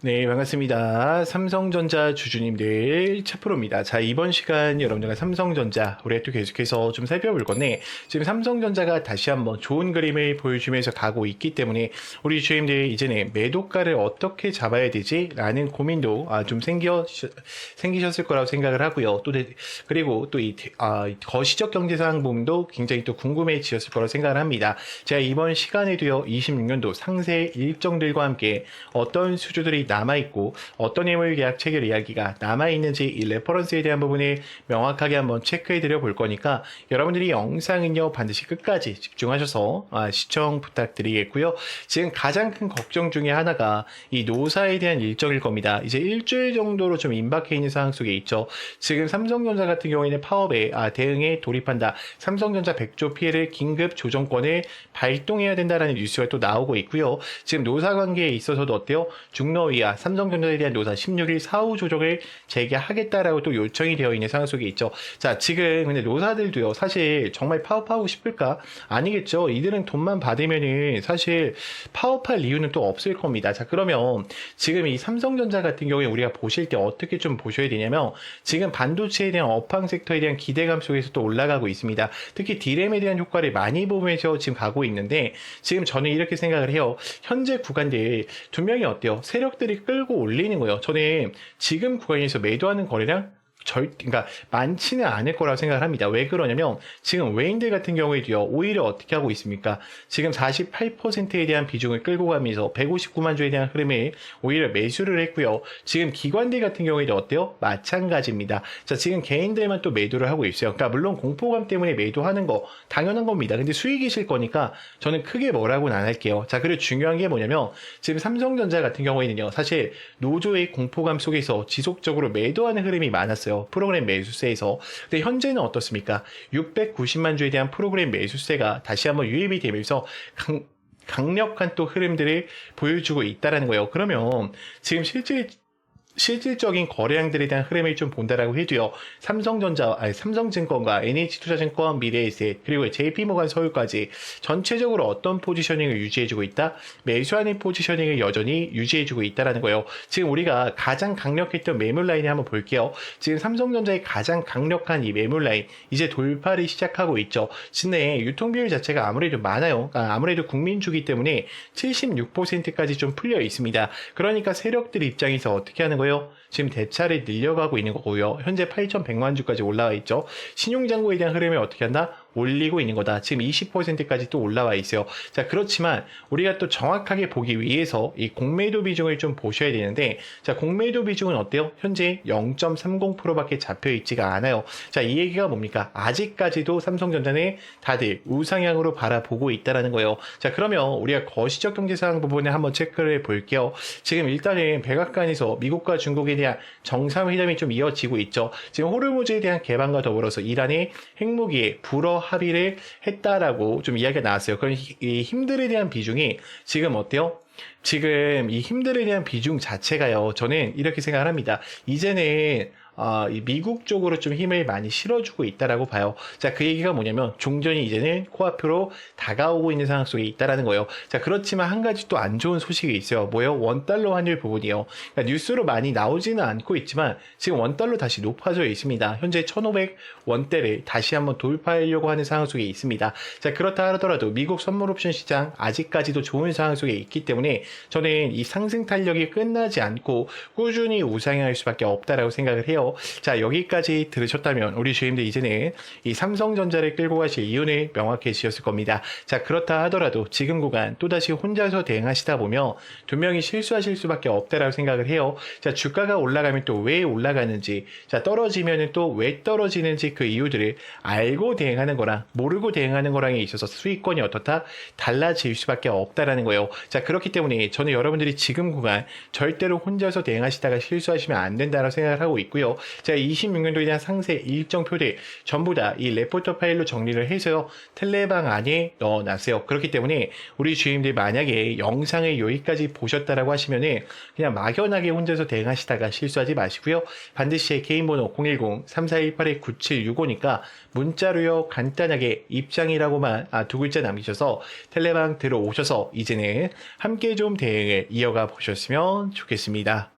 네, 반갑습니다. 삼성전자 주주님들 차프로입니다. 자, 이번 시간 여러분들과 삼성전자 우리가 또 계속해서 좀 살펴볼 건데, 지금 삼성전자가 다시 한번 좋은 그림을 보여주면서 가고 있기 때문에 우리 주주님들 이제는 매도가를 어떻게 잡아야 되지? 라는 고민도 좀 생기셨을 거라고 생각을 하고요. 그리고 또 거시적 경제 상황 부분도 굉장히 또 궁금해지셨을 거라고 생각을 합니다. 제가 이번 시간에도요, 26년도 상세 일정들과 함께 어떤 수주들이 남아있고 어떤 해물 계약 체결 이야기가 남아있는지 이 레퍼런스에 대한 부분을 명확하게 한번 체크해 드려 볼 거니까 여러분들이 영상은요 반드시 끝까지 집중하셔서 시청 부탁드리겠고요. 지금 가장 큰 걱정 중에 하나가 이 노사에 대한 일정일 겁니다. 이제 일주일 정도로 좀 임박해 있는 상황 속에 있죠. 지금 삼성전자 같은 경우에는 파업에 대응에 돌입한다. 삼성전자 100조 피해를 긴급 조정권을 발동해야 된다라는 뉴스가 또 나오고 있고요. 지금 노사 관계에 있어서도 어때요? 중노위와 삼성전자에 대한 노사 16일 사후 조정을 재개하겠다라고 또 요청이 되어 있는 상황 속에 있죠. 자, 지금 근데 노사들도요, 사실 정말 파업하고 싶을까? 아니겠죠. 이들은 돈만 받으면은 사실 파업할 이유는 또 없을 겁니다. 자, 그러면 지금 이 삼성전자 같은 경우에 우리가 보실 때 어떻게 좀 보셔야 되냐면, 지금 반도체에 대한 업황 섹터에 대한 기대감 속에서 또 올라가고 있습니다. 특히 D램에 대한 효과를 많이 보면서 지금 가고 있는데, 지금 저는 이렇게 생각을 해요. 현재 구간들 두 명이 어때요? 세력들이 끌고 올리는 거예요. 저는 지금 구간에서 매도하는 거래량 그러니까 많지는 않을 거라고 생각을 합니다. 왜 그러냐면 지금 외인들 같은 경우에도요, 오히려 어떻게 하고 있습니까? 지금 48%에 대한 비중을 끌고 가면서 159만 주에 대한 흐름을 오히려 매수를 했고요. 지금 기관들 같은 경우에도 어때요? 마찬가지입니다. 자, 지금 개인들만 또 매도를 하고 있어요. 그러니까 물론 공포감 때문에 매도하는 거 당연한 겁니다. 근데 수익이실 거니까 저는 크게 뭐라고는 안 할게요. 자, 그리고 중요한 게 뭐냐면 지금 삼성전자 같은 경우에는요, 사실 노조의 공포감 속에서 지속적으로 매도하는 흐름이 많았어요. 프로그램 매수세에서. 근데 현재는 어떻습니까? 690만 주에 대한 프로그램 매수세가 다시 한번 유입이 되면서 강력한 또 흐름들을 보여주고 있다는 거예요. 그러면 지금 실질적인 거래량들에 대한 흐름을 좀 본다라고 해도요, 삼성증권과 NH투자증권, 미래에셋, 그리고 JP모간 서울까지 전체적으로 어떤 포지셔닝을 유지해주고 있다? 매수하는 포지셔닝을 여전히 유지해주고 있다는 거예요. 지금 우리가 가장 강력했던 매물 라인을 한번 볼게요. 지금 삼성전자의 가장 강력한 이 매물 라인, 이제 돌파를 시작하고 있죠. 진내 유통비율 자체가 아무래도 많아요. 아무래도 국민주기 때문에 76%까지 좀 풀려 있습니다. 그러니까 세력들 입장에서 어떻게 하는 거예요? 지금 대차를 늘려가고 있는 거고요. 현재 8,100만 주까지 올라와 있죠. 신용잔고에 대한 흐름을 어떻게 한다? 올리고 있는 거다. 지금 20%까지 또 올라와 있어요. 자, 그렇지만 우리가 또 정확하게 보기 위해서 이 공매도 비중을 좀 보셔야 되는데, 자, 공매도 비중은 어때요? 현재 0.30%밖에 잡혀 있지가 않아요. 자, 이 얘기가 뭡니까? 아직까지도 삼성전자는 다들 우상향으로 바라보고 있다라는 거예요. 자, 그러면 우리가 거시적 경제 상황 부분을 한번 체크를 해 볼게요. 지금 일단은 백악관에서 미국과 중국에 대한 정상회담이 좀 이어지고 있죠. 지금 호르무즈에 대한 개방과 더불어서 이란의 핵무기에 불어 합의를 했다라고 좀 이야기가 나왔어요. 그럼 이 힘들에 대한 비중이 지금 어때요? 지금 이 힘들에 대한 비중 자체가요, 저는 이렇게 생각을 합니다. 이제는 이 미국 쪽으로 좀 힘을 많이 실어주고 있다라고 봐요. 자, 그 얘기가 뭐냐면 종전이 이제는 코앞으로 다가오고 있는 상황 속에 있다라는 거예요. 자, 그렇지만 한 가지 또 안 좋은 소식이 있어요. 뭐예요? 원달러 환율 부분이요. 그러니까 뉴스로 많이 나오지는 않고 있지만 지금 원달러 다시 높아져 있습니다. 현재 1,500원대를 다시 한번 돌파하려고 하는 상황 속에 있습니다. 자, 그렇다 하더라도 미국 선물 옵션 시장 아직까지도 좋은 상황 속에 있기 때문에 저는 이 상승 탄력이 끝나지 않고 꾸준히 우상향할 수밖에 없다라고 생각을 해요. 자, 여기까지 들으셨다면 우리 주임들 이제는 이 삼성전자를 끌고 가실 이유는 명확해지셨을 겁니다. 자, 그렇다 하더라도 지금 구간 또다시 혼자서 대응하시다 보면 두 명이 실수하실 수밖에 없다라고 생각을 해요. 자, 주가가 올라가면 또 왜 올라가는지, 자, 떨어지면 또 왜 떨어지는지 그 이유들을 알고 대응하는 거랑 모르고 대응하는 거랑에 있어서 수익권이 어떻다? 달라질 수밖에 없다라는 거예요. 자, 그렇기 때문에 저는 여러분들이 지금 구간 절대로 혼자서 대응하시다가 실수하시면 안 된다고 생각을 하고 있고요. 있고요. 자, 26년도에 대한 상세 일정표들 전부 다 이 레포터 파일로 정리를 해서요. 텔레방 안에 넣어놨어요. 그렇기 때문에 우리 주임들 만약에 영상을 여기까지 보셨다라고 하시면은 그냥 막연하게 혼자서 대응하시다가 실수하지 마시고요. 반드시 개인 번호 010-3418-9765니까 문자로요 간단하게 입장이라고만 두 글자 남기셔서 텔레방 들어오셔서 이제는 함께 좀 대응을 이어가 보셨으면 좋겠습니다.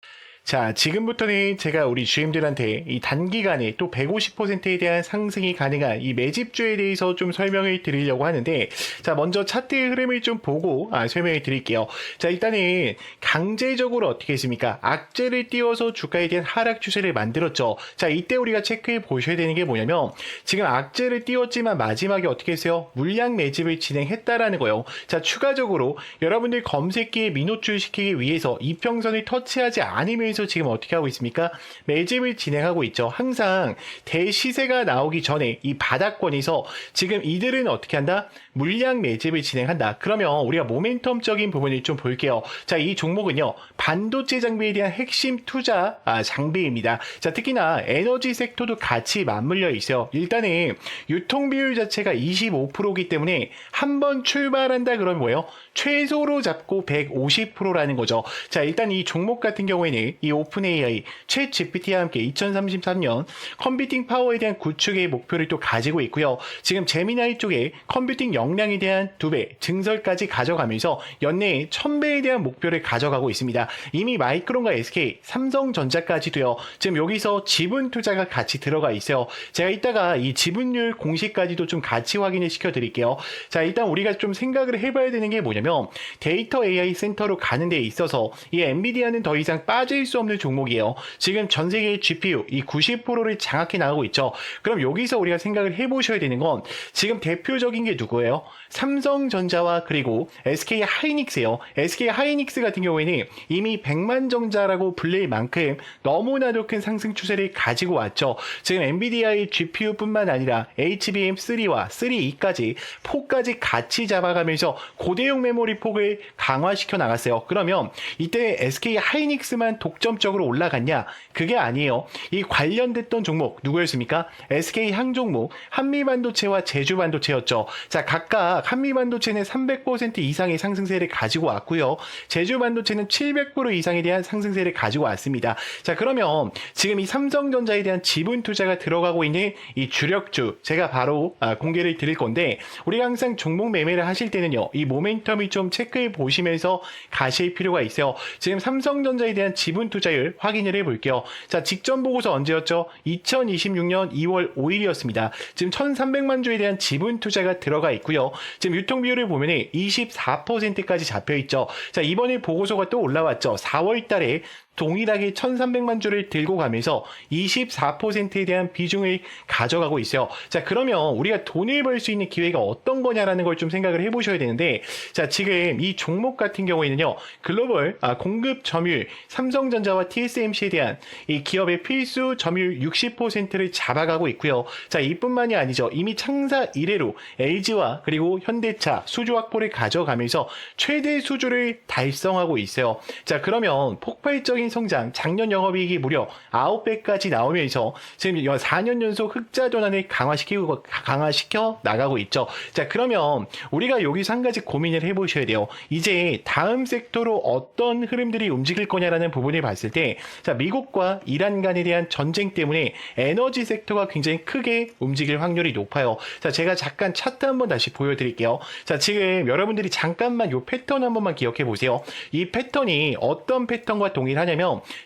자, 지금부터는 제가 우리 주임들한테 이 단기간에 또 150%에 대한 상승이 가능한 이 매집주에 대해서 좀 설명을 드리려고 하는데, 자, 먼저 차트의 흐름을 좀 보고 설명을 드릴게요. 자, 일단은 강제적으로 어떻게 했습니까? 악재를 띄워서 주가에 대한 하락 추세를 만들었죠. 자, 이때 우리가 체크해 보셔야 되는 게 뭐냐면, 지금 악재를 띄웠지만 마지막에 어떻게 했어요? 물량 매집을 진행했다라는 거예요. 자, 추가적으로 여러분들 검색기에 민호출 시키기 위해서 이평선을 터치하지 않으면 지금 어떻게 하고 있습니까? 매집을 진행하고 있죠. 항상 대시세가 나오기 전에 이 바닥권에서 지금 이들은 어떻게 한다? 물량 매집을 진행한다. 그러면 우리가 모멘텀적인 부분을 좀 볼게요. 자, 이 종목은요, 반도체 장비에 대한 핵심 투자 장비입니다. 자, 특히나 에너지 섹터도 같이 맞물려 있어요. 일단은 유통 비율 자체가 25%이기 때문에 한번 출발한다 그러면 뭐예요? 최소로 잡고 150%라는 거죠. 자, 일단 이 종목 같은 경우에는 이 오픈 AI, 챗 GPT와 함께 2033년 컴퓨팅 파워에 대한 구축의 목표를 또 가지고 있고요. 지금 제미나이 쪽에 컴퓨팅 역량에 대한 2배 증설까지 가져가면서 연내에 1000배에 대한 목표를 가져가고 있습니다. 이미 마이크론과 SK, 삼성전자까지도요. 지금 여기서 지분 투자가 같이 들어가 있어요. 제가 이따가 이 지분율 공시까지도 좀 같이 확인을 시켜드릴게요. 자, 일단 우리가 좀 생각을 해봐야 되는 게 뭐냐면 데이터 AI 센터로 가는 데 있어서 이 엔비디아는 더 이상 빠질 수 없는 종목이에요. 지금 전 세계의 GPU 이 90%를 장악해 나가고 있죠. 그럼 여기서 우리가 생각을 해보셔야 되는 건 지금 대표적인 게 누구예요? 삼성전자와 그리고 SK 하이닉스예요. SK 하이닉스 같은 경우에는 이미 백만정자라고 불릴 만큼 너무나도 큰 상승 추세를 가지고 왔죠. 지금 엔비디아의 GPU뿐만 아니라 HBM3와 3E까지 4까지 같이 잡아가면서 고대용 메모리 폭을 강화시켜 나갔어요. 그러면 이때 SK 하이닉스만 독점적으로 올라갔냐? 그게 아니에요. 이 관련됐던 종목 누구였습니까? SK 항종목, 한미반도체와 제주반도체였죠. 자, 각각 한미반도체는 300% 이상의 상승세를 가지고 왔고요. 제주반도체는 700% 이상에 대한 상승세를 가지고 왔습니다. 자, 그러면 지금 이 삼성전자에 대한 지분 투자가 들어가고 있는 이 주력주 제가 바로 공개를 드릴 건데, 우리가 항상 종목 매매를 하실 때는요, 이 모멘텀을 좀 체크해 보시면서 가실 필요가 있어요. 지금 삼성전자에 대한 지분 투자율 확인을 해볼게요. 자, 직전 보고서 언제였죠? 2026년 2월 5일이었습니다. 지금 1300만 주에 대한 지분 투자가 들어가 있고요. 지금 유통 비율을 보면 24%까지 잡혀 있죠. 자, 이번에 보고서가 또 올라왔죠. 4월 달에 동일하게 1300만 주를 들고 가면서 24%에 대한 비중을 가져가고 있어요. 자, 그러면 우리가 돈을 벌 수 있는 기회가 어떤 거냐라는 걸 좀 생각을 해보셔야 되는데, 자, 지금 이 종목 같은 경우에는요, 글로벌 공급 점유율, 삼성전자와 TSMC에 대한 이 기업의 필수 점유율 60%를 잡아가고 있고요. 자, 이뿐만이 아니죠. 이미 창사 이래로 LG와 그리고 현대차 수주 확보를 가져가면서 최대 수주를 달성하고 있어요. 자, 그러면 폭발적인 성장, 작년 영업이익이 무려 9배까지 나오면서 지금 4년 연속 흑자 전환을 강화시켜 나가고 있죠. 자, 그러면 우리가 여기서 한 가지 고민을 해보셔야 돼요. 이제 다음 섹터로 어떤 흐름들이 움직일 거냐라는 부분을 봤을 때, 자, 미국과 이란 간에 대한 전쟁 때문에 에너지 섹터가 굉장히 크게 움직일 확률이 높아요. 자, 제가 잠깐 차트 한번 다시 보여드릴게요. 자, 지금 여러분들이 잠깐만 이 패턴 한 번만 기억해 보세요. 이 패턴이 어떤 패턴과 동일하냐면,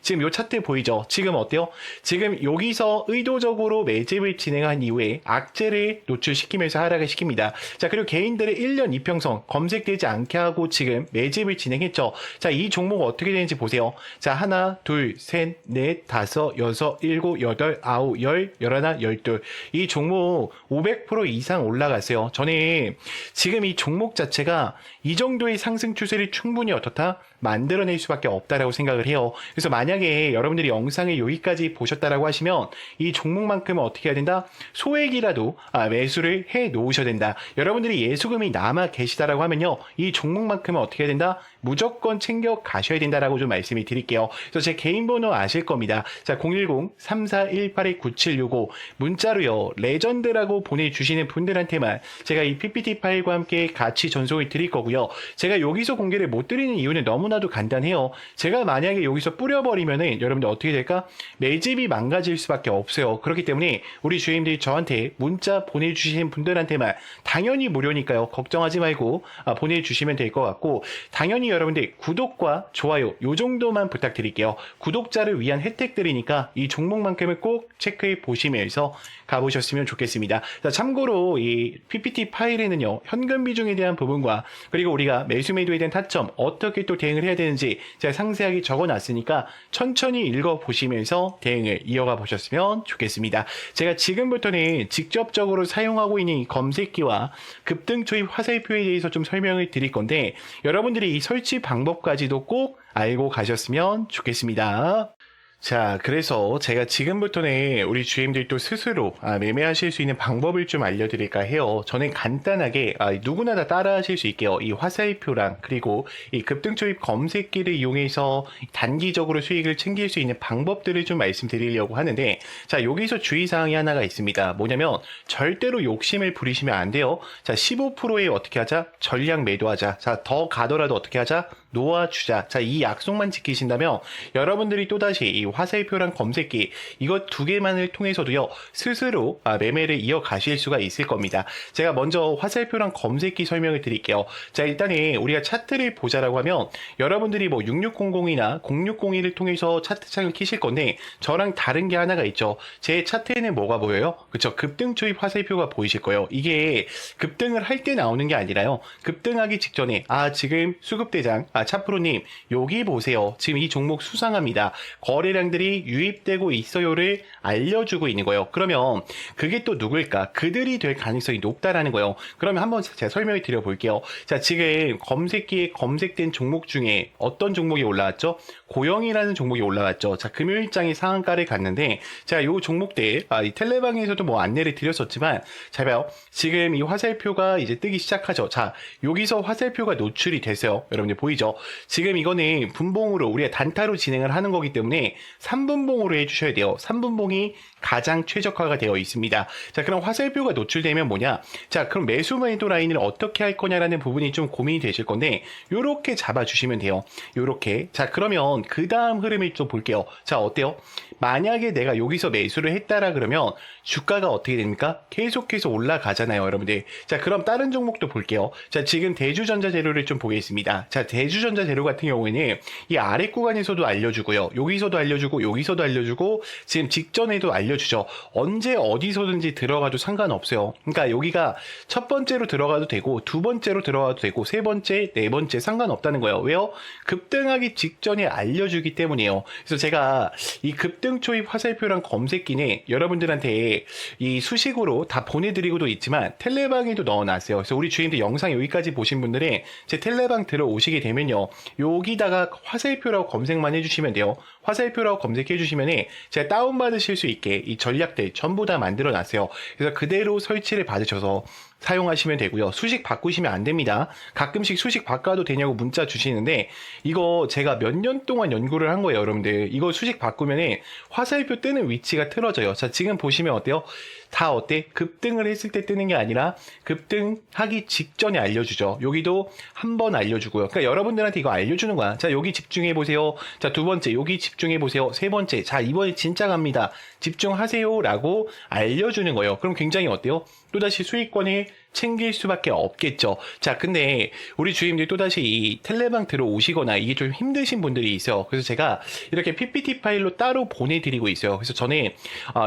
지금 이 차트 보이죠? 지금 어때요? 지금 여기서 의도적으로 매집을 진행한 이후에 악재를 노출시키면서 하락을 시킵니다. 자, 그리고 개인들의 1년 이평선 검색되지 않게 하고 지금 매집을 진행했죠. 자, 이 종목 어떻게 되는지 보세요. 자, 하나, 둘, 셋, 넷, 다섯, 여섯, 일곱, 여덟, 아홉, 열, 열하나, 열둘. 이 종목 500% 이상 올라갔어요. 저는 지금 이 종목 자체가 이 정도의 상승 추세를 충분히 어떻다? 만들어낼 수밖에 없다라고 생각을 해요. 그래서 만약에 여러분들이 영상을 여기까지 보셨다라고 하시면 이 종목만큼은 어떻게 해야 된다? 소액이라도 매수를 해 놓으셔야 된다. 여러분들이 예수금이 남아 계시다라고 하면요, 이 종목만큼은 어떻게 해야 된다? 무조건 챙겨 가셔야 된다라고 좀 말씀을 드릴게요. 그래서 제 개인 번호 아실 겁니다. 자, 010-3418-9765 문자로요, 레전드라고 보내주시는 분들한테만 제가 이 PPT 파일과 함께 같이 전송을 드릴 거고요. 제가 여기서 공개를 못 드리는 이유는 너무나도 간단해요. 제가 만약에 여기서 뿌려버리면은 여러분들 어떻게 될까? 매집이 망가질 수밖에 없어요. 그렇기 때문에 우리 주임들이 저한테 문자 보내주시는 분들한테만, 당연히 무료니까요, 걱정하지 말고 보내주시면 될 것 같고, 당연히 여러분들 구독과 좋아요 요 정도만 부탁드릴게요. 구독자를 위한 혜택들이니까 이 종목만큼을 꼭 체크해 보시면서 가보셨으면 좋겠습니다. 자, 참고로 이 PPT 파일에는요, 현금 비중에 대한 부분과 그리고 우리가 매수 매도에 대한 타점, 어떻게 또 대응을 해야 되는지 제가 상세하게 적어놨으니까 천천히 읽어보시면서 대응을 이어가 보셨으면 좋겠습니다. 제가 지금부터는 직접적으로 사용하고 있는 이 검색기와 급등 초입 화살표에 대해서 좀 설명을 드릴 건데, 여러분들이 이 설치 방법까지도 꼭 알고 가셨으면 좋겠습니다. 자, 그래서 제가 지금부터는 우리 주임들도 스스로 매매하실 수 있는 방법을 좀 알려드릴까 해요. 저는 간단하게 누구나 다 따라 하실 수 있게요, 이 화살표랑 그리고 이 급등초입 검색기를 이용해서 단기적으로 수익을 챙길 수 있는 방법들을 좀 말씀드리려고 하는데, 자, 여기서 주의사항이 하나가 있습니다. 뭐냐면 절대로 욕심을 부리시면 안 돼요. 자, 15%에 어떻게 하자? 전량 매도하자. 자, 더 가더라도 어떻게 하자? 놓아주자. 자, 이 약속만 지키신다면 여러분들이 또다시 이 화살표랑 검색기 이것 두 개만을 통해서도요, 스스로 매매를 이어가실 수가 있을 겁니다. 제가 먼저 화살표랑 검색기 설명을 드릴게요. 자, 일단은 우리가 차트를 보자라고 하면 여러분들이 뭐 6600이나 0601을 통해서 차트창을 키실 건데, 저랑 다른 게 하나가 있죠. 제 차트에는 뭐가 보여요? 그쵸? 급등 초입 화살표가 보이실 거예요. 이게 급등을 할 때 나오는 게 아니라요, 급등하기 직전에 지금 수급대장 차프로님 여기 보세요, 지금 이 종목 수상합니다, 거래량들이 유입되고 있어요를 알려주고 있는 거예요. 그러면 그게 또 누굴까? 그들이 될 가능성이 높다라는 거예요. 그러면 한번 제가 설명을 드려볼게요. 자, 지금 검색기에 검색된 종목 중에 어떤 종목이 올라왔죠? 고영이라는 종목이 올라왔죠. 자, 금요일장이 상한가를 갔는데, 자, 요 종목들 이 텔레방에서도 뭐 안내를 드렸었지만, 잘 봐요. 지금 이 화살표가 이제 뜨기 시작하죠. 자, 여기서 화살표가 노출이 됐어요. 여러분들 보이죠? 지금 이거는 분봉으로 우리가 단타로 진행을 하는 거기 때문에 3분봉으로 해주셔야 돼요. 3분봉이 가장 최적화가 되어 있습니다. 자, 그럼 화살표가 노출되면 뭐냐? 자, 그럼 매수 매도 라인을 어떻게 할 거냐라는 부분이 좀 고민이 되실 건데, 요렇게 잡아주시면 돼요. 요렇게. 자, 그러면 그 다음 흐름을 좀 볼게요. 자, 어때요? 만약에 내가 여기서 매수를 했다라 그러면 주가가 어떻게 됩니까? 계속해서 올라가잖아요, 여러분들. 자, 그럼 다른 종목도 볼게요. 자, 지금 대주전자재료를 좀 보겠습니다. 자, 대주전자재료 같은 경우에는 이 아래 구간에서도 알려주고요, 여기서도 알려주고, 여기서도 알려주고, 지금 직전에도 알려주죠. 언제 어디서든지 들어가도 상관없어요. 그러니까 여기가 첫 번째로 들어가도 되고, 두 번째로 들어가도 되고, 세 번째, 네 번째 상관없다는 거예요. 왜요? 급등하기 직전에 알려주기 때문이에요. 그래서 제가 이 급등 초입 화살표랑 검색기는 여러분들한테 이 수식으로 다 보내드리고도 있지만 텔레방에도 넣어놨어요. 그래서 우리 주인들 영상 여기까지 보신 분들은 제 텔레방 들어오시게 되면요, 여기다가 화살표라고 검색만 해주시면 돼요. 화살표라고 검색해 주시면 제가 다운받으실 수 있게 이 전략들 전부 다 만들어 놨어요. 그래서 그대로 설치를 받으셔서 사용하시면 되고요. 수식 바꾸시면 안 됩니다. 가끔씩 수식 바꿔도 되냐고 문자 주시는데, 이거 제가 몇 년 동안 연구를 한 거예요, 여러분들. 이거 수식 바꾸면 화살표 뜨는 위치가 틀어져요. 자, 지금 보시면 어때요? 다 어때? 급등을 했을 때 뜨는 게 아니라 급등하기 직전에 알려주죠. 여기도 한 번 알려주고요. 그러니까 여러분들한테 이거 알려주는 거야. 자, 여기 집중해 보세요. 자, 두 번째 여기 집중해 보세요. 세 번째, 자, 이번에 진짜 갑니다, 집중하세요 라고 알려주는 거예요. 그럼 굉장히 어때요? 또다시 수익권을 챙길 수밖에 없겠죠. 자, 근데 우리 주임들이 또다시 이 텔레방 들어오시거나 이게 좀 힘드신 분들이 있어요. 그래서 제가 이렇게 PPT 파일로 따로 보내드리고 있어요. 그래서 저는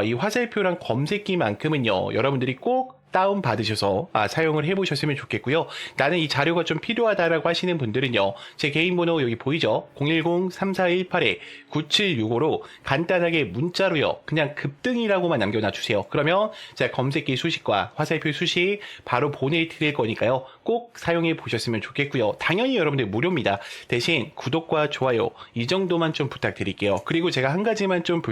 이 화살표랑 검색기만큼은요, 여러분들이 꼭 다운 받으셔서 사용을 해보셨으면 좋겠고요. 나는 이 자료가 좀 필요하다라고 하시는 분들은요, 제 개인 번호 여기 보이죠? 010-3418-9765로 간단하게 문자로요, 그냥 급등이라고만 남겨놔 주세요. 그러면 제가 검색기 수식과 화살표 수식 바로 보내드릴 거니까요, 꼭 사용해 보셨으면 좋겠고요. 당연히 여러분들 무료입니다. 대신 구독과 좋아요 이 정도만 좀 부탁드릴게요. 그리고 제가 한 가지만 좀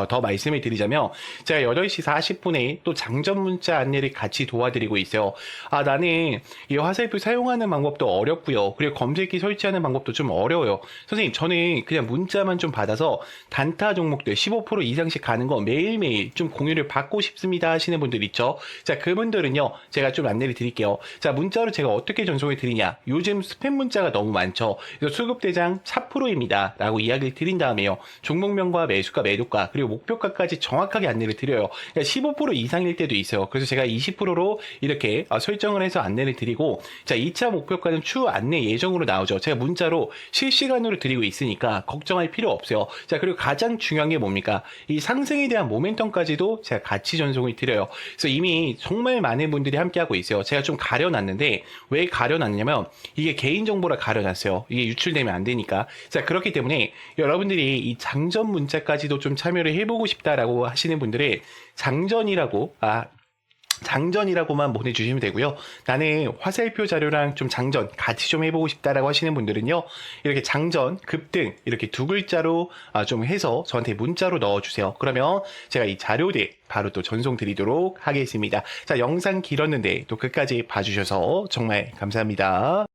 더 말씀을 드리자면, 제가 8시 40분에 또 장전 문자 안내를 같이 도와드리고 있어요. 나는 이 화살표 사용하는 방법도 어렵고요. 그리고 검색기 설치하는 방법도 좀 어려워요. 선생님, 저는 그냥 문자만 좀 받아서 단타 종목들 15% 이상씩 가는 거 매일매일 좀 공유를 받고 싶습니다 하시는 분들 있죠. 자, 그분들은요, 제가 좀 안내를 드릴게요. 자, 문자로 제가 어떻게 전송을 드리냐. 요즘 스팸 문자가 너무 많죠. 그래서 수급대장 4%입니다 라고 이야기를 드린 다음에요, 종목명과 매수가, 매도가, 그리고 목표가까지 정확하게 안내를 드려요. 그러니까 15% 이상일 때도 있어요. 그래서 제가 20%로 이렇게 설정을 해서 안내를 드리고, 자, 2차 목표가는 추후 안내 예정으로 나오죠. 제가 문자로 실시간으로 드리고 있으니까 걱정할 필요 없어요. 자, 그리고 가장 중요한 게 뭡니까? 이 상승에 대한 모멘텀까지도 제가 같이 전송을 드려요. 그래서 이미 정말 많은 분들이 함께하고 있어요. 제가 좀 가려놨는데, 왜 가려놨냐면 이게 개인정보라 가려놨어요. 이게 유출되면 안 되니까. 자, 그렇기 때문에 여러분들이 이 장전 문자까지도 좀 참여를 해보고 싶다라고 하시는 분들은 장전이라고만 보내주시면 되고요. 나는 화살표 자료랑 좀 장전 같이 좀 해보고 싶다라고 하시는 분들은요, 이렇게 장전, 급등 이렇게 두 글자로 좀 해서 저한테 문자로 넣어주세요. 그러면 제가 이 자료들 바로 또 전송 드리도록 하겠습니다. 자, 영상 길었는데 또 끝까지 봐주셔서 정말 감사합니다.